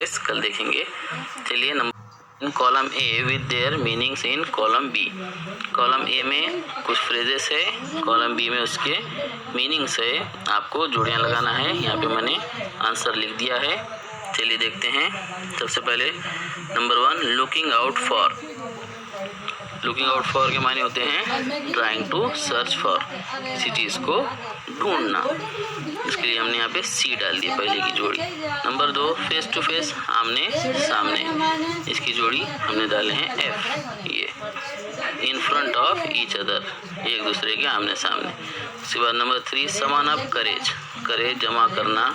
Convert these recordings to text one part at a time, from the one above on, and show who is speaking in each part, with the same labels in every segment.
Speaker 1: इस कल देखेंगे। चलिए number in column A with their meanings in column B. Column A में कुछ फ्रेजेस है, कॉलम बी में उसके मीनिंग्स है। आपको जोड़ियां लगाना है। यहाँ पे मैंने आंसर लिख दिया है। चलिए देखते हैं। सबसे पहले number 1 looking out for. Looking out for के माने होते हैं ट्राइंग टू सर्च फॉर, किसी चीज़ को ढूंढना। इसके लिए हमने यहाँ पे सी डाल दी पहले की जोड़ी। नंबर 2 फेस टू फेस, आमने सामने, इसकी जोड़ी हमने डाले हैं एफ। ये in front of each other, एक दूसरे के आमने सामने। उसके बाद नंबर 3 समान अप करेज, करेज जमा करना,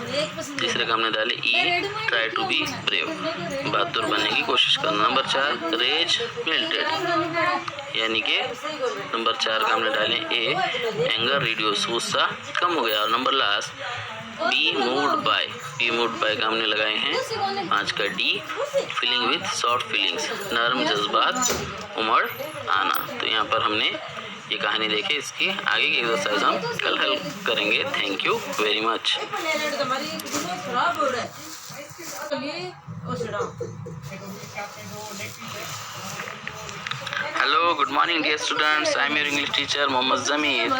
Speaker 1: तीसरे का हमने डाले ई ट्राई टू बी ब्रेव, बहादुर बनने की कोशिश करना। नंबर 4 रेज मेल्टेड, यानी कि नंबर 4 का हमने डाले ए एंगर रिड्यूस, गुस्सा कम हो गया। और number last be moved by, be moved by का हमने लगाए हैं 5 का D feeling with soft feelings, नरम जज्बात उमड़ आना। तो यहाँ पर हमने ये कहानी देखी। इसकी आगे की एक्सरसाइज हम कल हल करेंगे। Thank you very much. Hello, good morning dear students. I am your English teacher Mohammad Zamir.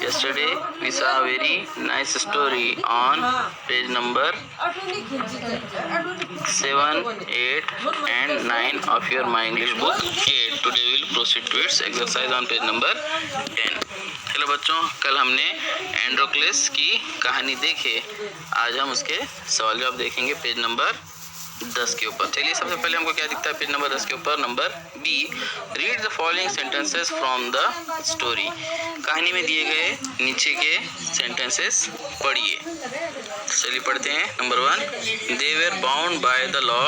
Speaker 1: Yesterday we saw a very nice story on page number 7, 8 and 9 of your My English book 8. Today we will proceed to its exercise on page number 10. Hello बच्चों, कल हमने एंड्रोक्लस की कहानी देखे। आज हम उसके सवाल जवाब देखेंगे पेज नंबर 10 के ऊपर। चलिए सबसे पहले हमको क्या दिखता है पेज नंबर 10 के ऊपर। Number B read the following sentences from the story. कहानी में दिए गए नीचे के सेंटेंसेस पढ़िए। चलिए पढ़ते हैं। Number 1 they were bound by the law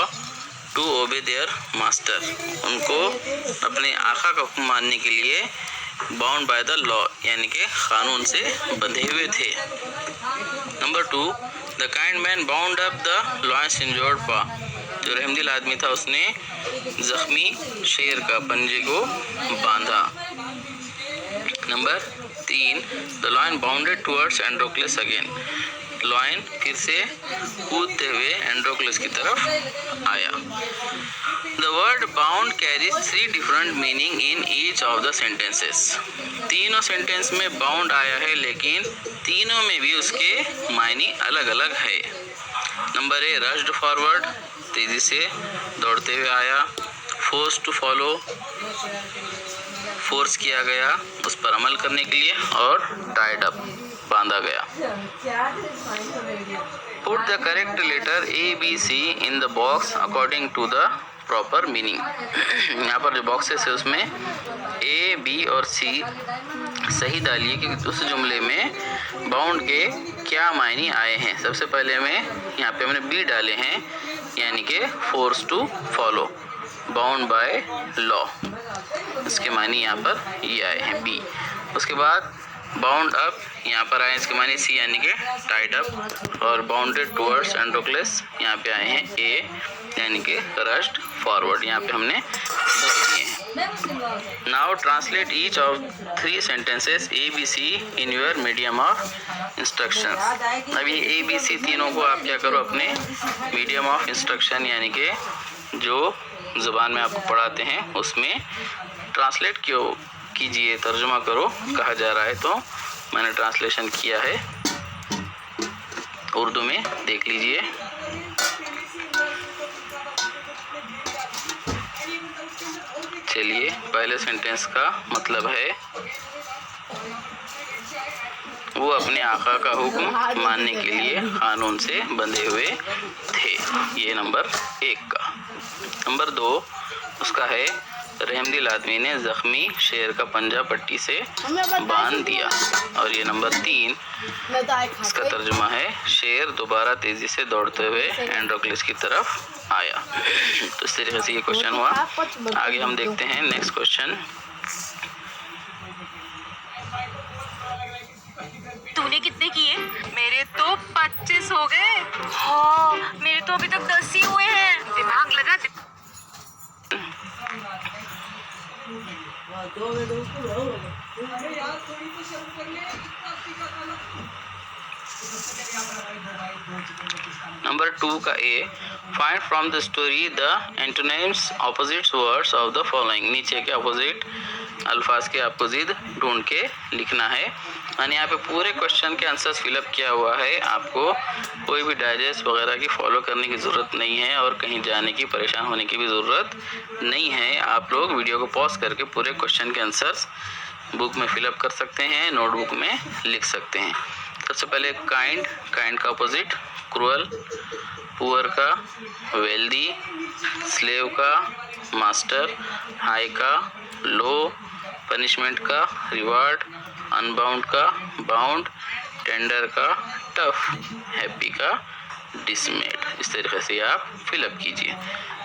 Speaker 1: to obey their master. उनको अपने आका का हुक्म मानने के लिए बाउंड बाय द लॉ यानी कि कानून से बंधे हुए थे। Number 2 the kind man bound up the lion's injured पा। जो रहमदिल आदमी था उसने जख्मी शेर का पंजे को बांधा। Number 3 the lion bounded towards Androcles again. Lion फिर से कूदते हुए एंड्रोक्लस की तरफ आया। The word bound carries 3 different meaning in each of the sentences. तीनों सेंटेंस में बाउंड आया है, लेकिन तीनों में भी उसके मायने अलग अलग है। नंबर ए रश्ड फॉरवर्ड, तेजी से दौड़ते हुए आया। फोर्स टू फॉलो, फोर्स किया गया उस पर अमल करने के लिए। और टाइड अप, बांधा गया। Put the correct letter A B C in the box according to the proper meaning. यहाँ पर जो बॉक्सेस है उसमें ए बी और सी सही डालिए कि उस जुमले में बाउंड के क्या मायने आए हैं। सबसे पहले में यहाँ पे हमने बी डाले हैं, यानी कि force to follow, bound by law, इसके मायने यहाँ पर ये आए हैं बी। उसके बाद बाउंड अप यहाँ पर आए, इसके मायने सी यानी कि टाइड अप। और बाउंडेड टुवर्ड्स एंड्रोक्लस यहाँ पे आए हैं ए यानी कि रश्ड फॉरवर्ड, यहाँ पे हमने दिए हैं। Now translate each of 3 sentences A B C in your medium of instructions. अभी ए बी सी तीनों को आप क्या करो अपने मीडियम ऑफ इंस्ट्रक्शन यानी कि जो ज़ुबान में आपको पढ़ाते हैं उसमें ट्रांसलेट कीजिए, तर्जुमा करो कहा जा रहा है। तो मैंने ट्रांसलेशन किया है उर्दू में, देख लीजिए। चलिए पहले सेंटेंस का मतलब है वो अपने आका का हुक्म मानने के लिए कानून से बंधे हुए थे। ये नंबर 1 का। नंबर 2 उसका है रहमदिल आदमी ने जख्मी शेर का पंजा पट्टी से बांध दिया। और ये नंबर 3 इसका तर्जुमा है शेर दोबारा तेजी से दौड़ते हुए एंड्रोक्लस की तरफ आया। तो इस तरीके से ये क्वेश्चन हुआ। आगे हम देखते हैं नेक्स्ट क्वेश्चन।
Speaker 2: तूने कितने किए? मेरे तो 25 हो गए। हाँ, मेरे तो अभी तक 10 ही हुए हैं। दिमाग लगा।
Speaker 1: नंबर 2 का A, find from the story the antonyms opposite words of the following. नीचे के अपोजिट अल्फाज के अपोजिट ढूंढ के लिखना है। मैंने यहाँ पे पूरे क्वेश्चन के आंसर्स फिलअप किया हुआ है। आपको कोई भी डाइजेस्ट वगैरह की फॉलो करने की ज़रूरत नहीं है और कहीं जाने की परेशान होने की भी ज़रूरत नहीं है। आप लोग वीडियो को पॉज करके पूरे क्वेश्चन के आंसर्स बुक में फिलअप कर सकते हैं, नोटबुक में लिख सकते हैं। सबसे पहले काइंड, काइंड का अपोजिट क्रूअल, पुअर का वेल्दी, स्लेव का मास्टर, हाई का लो, पनिशमेंट का रिवार्ड, अनबाउंड का बाउंड, टेंडर का टफ, हैप्पी का डिसमेड। इस तरीके से आप फिलअप कीजिए।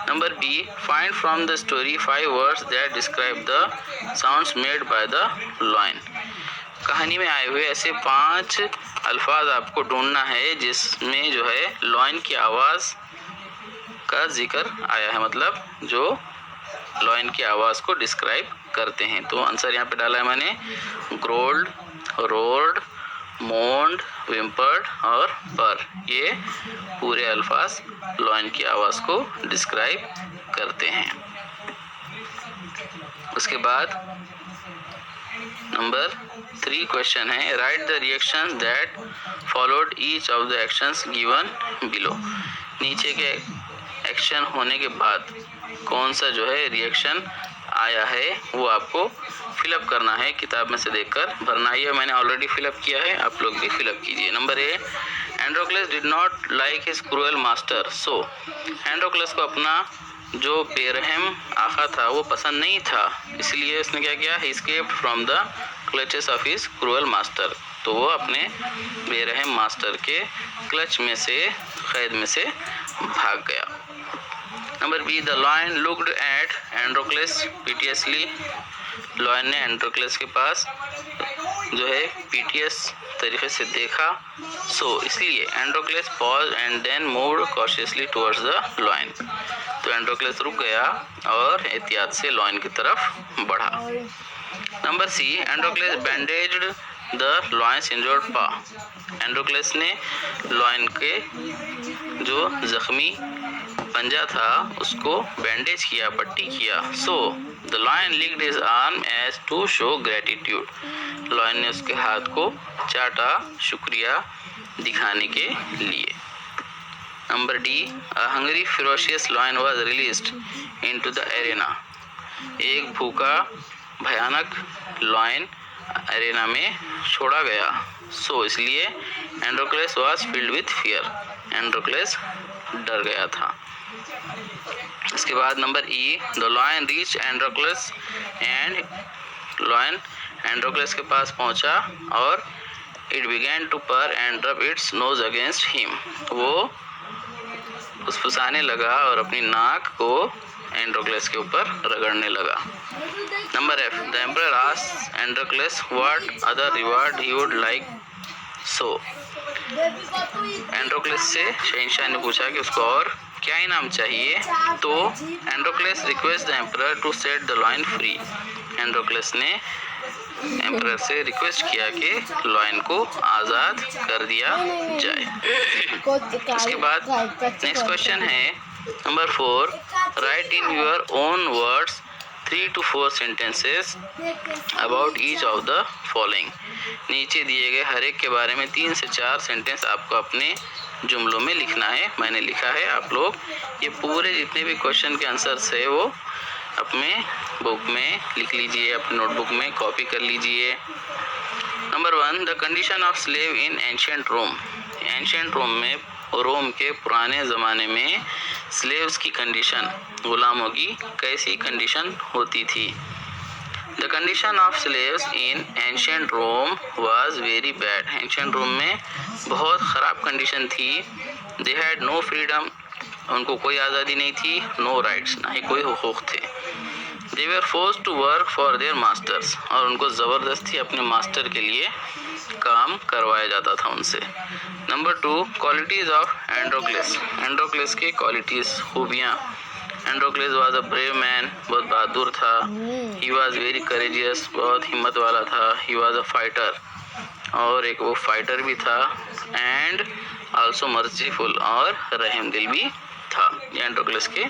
Speaker 1: Number B, find from the story 5 words that describe the sounds made by the lion. कहानी में आए हुए ऐसे 5 अल्फाज आपको ढूंढना है जिसमें जो है लॉयन की आवाज़ का जिक्र आया है, मतलब जो लॉयन की आवाज़ को डिस्क्राइब करते हैं। तो आंसर यहाँ पे डाला है मैंने, ग्रोल्ड, रोर्ड, मोन्ड, विम्पर्ड और पर। ये पूरे अल्फाज लॉयन की आवाज़ को डिस्क्राइब करते हैं। उसके बाद नंबर 3 क्वेश्चन है, right the reaction that followed each of the actions given below. नीचे के एक्शन होने के बाद कौन सा जो है रिएक्शन आया है वो आपको फिलअप करना है, किताब में से देखकर भरना है। मैंने ऑलरेडी फिलअप किया है, आप लोग भी फिलअप कीजिए। Number A, Androcles did not like his cruel master, so Androcles को अपना जो बेरहम आका था वो पसंद नहीं था, इसलिए उसने क्या किया, he escaped from the clutches of his cruel master. तो वो अपने बेरहम मास्टर के क्लच में से, कैद में से भाग गया। Number B, the lion looked at Androcles piteously. Lion ने एंड्रोक्लस के पास जो है पीटियस तरीके से देखा, सो इसलिए Androcles pause and then moved cautiously towards the lion. तो एंड्रोक्लस रुक गया और एहतियात से लॉयन की तरफ बढ़ा। Number C, Androcles bandaged the lion's injured paw. Androcles ने लॉयन के जो जख्मी पंजा था उसको बैंडेज किया, पट्टी किया। So the lion licked his arm as to show gratitude. Lion ने उसके हाथ को चाटा शुक्रिया दिखाने के लिए। Number D, a hungry ferocious lion was released into the arena. एक भूखा भयानक लॉयन एरेना में छोड़ा गया, सो इसलिए Androcles was filled with fear. Androcles डर गया था। इसके बाद number E, the lion reach Androcles and lion Androcles के पास पहुंचा और it began to purr and rub its nose against him. वो फुसफुसाने लगा और अपनी नाक को एंड्रोक्लस के ऊपर रगड़ने लगा। Number F, the emperor asked Androcles what other reward he would like, so Androcles से शहंशाह ने पूछा कि उसको और क्या इनाम चाहिए। तो Androcles request the emperor to set the lion free. Androcles ने एम्परर से रिक्वेस्ट किया कि लॉयन को आज़ाद कर दिया जाए। इसके बाद नेक्स्ट क्वेश्चन है number 4, right in your own words 3 to 4 sentences about each of the following। नीचे दिए गए हर एक के बारे में 3 से 4 सेंटेंस आपको अपने जुमलों में लिखना है। मैंने लिखा है, आप लोग ये पूरे जितने भी क्वेश्चन के आंसर्स है वो अपने बुक में लिख लीजिए, अपने नोटबुक में कॉपी कर लीजिए। Number 1, the condition of slave in ancient Rome. Ancient Rome में, रोम के पुराने ज़माने में स्लेव्स की कंडीशन, गुलामों की कैसी कंडीशन होती थी। The condition of slaves in ancient Rome was very bad. Ancient Rome में बहुत ख़राब कंडीशन थी। दे हैड नो फ्रीडम, उनको कोई आज़ादी नहीं थी, नो राइट्स, ना ही कोई हुकूक थे। They were forced to work for their masters, और उनको ज़बरदस्ती अपने मास्टर के लिए काम करवाया जाता था उनसे। Number 2, qualities of Androcles. Androcles की क्वालिटीज़, खूबियाँ। Androcles was a brave man, बहुत बहादुर था। ही वाज वेरी करेजियस, बहुत हिम्मत वाला था। ही वाज अ फाइटर, और एक वो फाइटर भी था, एंड आल्सो मर्सीफुल, और रहम दिल भी था। ये एंड्रोक्लस के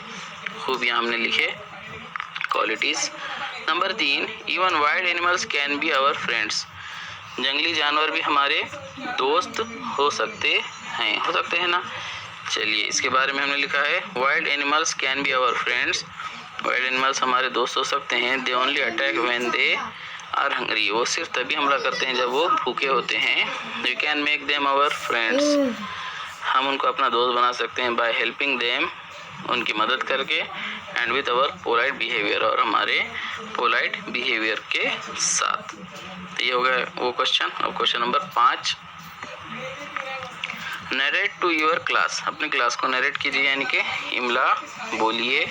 Speaker 1: खूबियाँ हमने लिखे, qualities. Number 3, even wild animals can be our friends. जंगली जानवर भी हमारे दोस्त हो सकते हैं ना। चलिए इसके बारे में हमने लिखा है, wild animals can be our friends. Wild animals हमारे दोस्त हो सकते हैं। They only attack when they are hungry. वो सिर्फ तभी हमला करते हैं जब वो भूखे होते हैं। We can make them our friends. हम उनको अपना दोस्त बना सकते हैं बाय हेल्पिंग देम, उनकी मदद करके, and with our polite behaviour, और हमारे पोलाइट बिहेवियर के साथ। तो ये हो गया वो क्वेश्चन। अब question number 5, narrate to your class. अपने क्लास को नरेट कीजिए, यानी कि इमला बोलिए।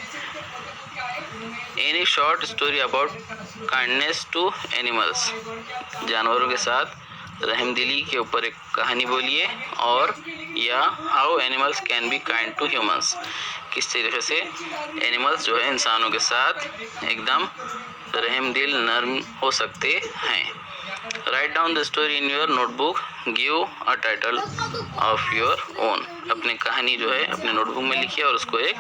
Speaker 1: Any short story about kindness to animals. जानवरों के साथ रहमदिली के ऊपर एक कहानी बोलिए, और या how animals can be kind to humans. किस तरीके से एनिमल्स जो है इंसानों के साथ एकदम रहमदिल नर्म हो सकते हैं। Write down the story in your notebook, give a title of your own. अपनी कहानी जो है अपने नोटबुक में लिखिए और उसको एक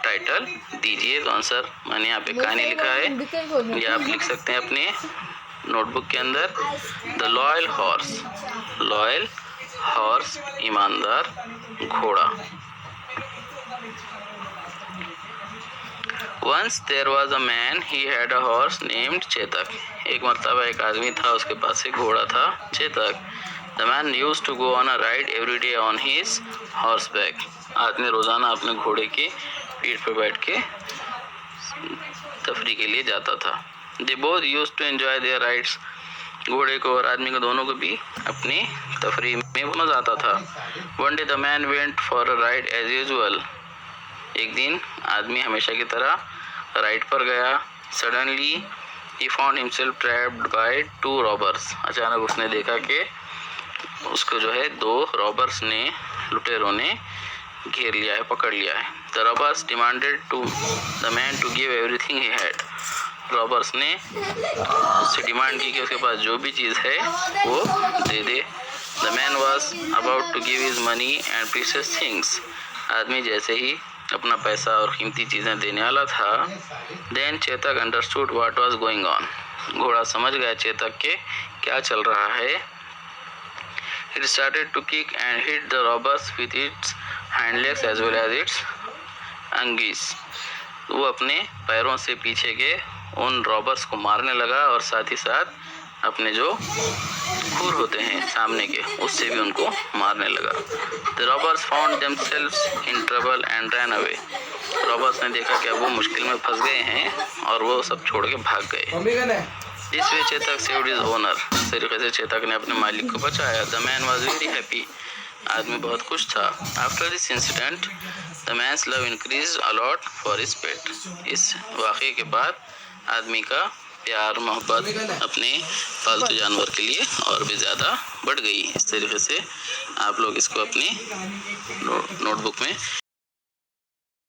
Speaker 1: टाइटल दीजिए। तो आंसर मैंने यहाँ पे कहानी लिखा है, या आप लिख सकते हैं अपने नोटबुक के अंदर, the loyal horse. Loyal horse, ईमानदार घोड़ा। Once there was a man, he had a horse named Chetak. एक मरतबा एक आदमी था, उसके पास एक घोड़ा था Chetak. The man used to go on a ride every day on his horseback। आदमी रोजाना अपने घोड़े के पीठ पर बैठ के तफरी के लिए जाता था। They both used to enjoy their rides। घोड़े को और आदमी को दोनों को भी अपनी तफरी में मजा आता था। One day the man went for a ride as usual। एक दिन आदमी हमेशा की तरह राइड पर गया। Suddenly he found himself trapped bye 2 robbers. अचानक उसने देखा कि उसको जो है 2 रॉबर्स ने, लुटेरों ने घेर लिया है, पकड़ लिया है। The robbers demanded to the man to give everything he had. Robbers ने उससे डिमांड की कि उसके पास जो भी चीज़ है वो दे दे। The man was about to give his money and precious things. आदमी जैसे ही अपना पैसा और कीमती चीज़ें देने वाला था, then Chetak understood what was going on. घोड़ा समझ गया चेतक के क्या चल रहा है। It started to kick and hit the robbers with its hind legs as well as its अंगीज। वो अपने पैरों से पीछे के उन रॉबर्स को मारने लगा, और साथ ही साथ अपने जो खुर होते हैं सामने के, उससे भी उनको मारने लगा। The robbers found themselves in trouble and ran away. Robbers ने देखा कि अब वो मुश्किल में फंस गए हैं, और वो सब छोड़ के भाग गए। इस way Chetak saved his owner. इस तरीके से चेतक ने अपने मालिक को बचाया। The man was very happy. आदमी बहुत खुश था। After this incident the man's love increase a lot for his pet. इस वाक़े के बाद आदमी का प्यार मोहब्बत अपने पालतू जानवर के लिए और भी ज़्यादा बढ़ गई। इस तरीके से आप लोग इसको अपनी नोटबुक में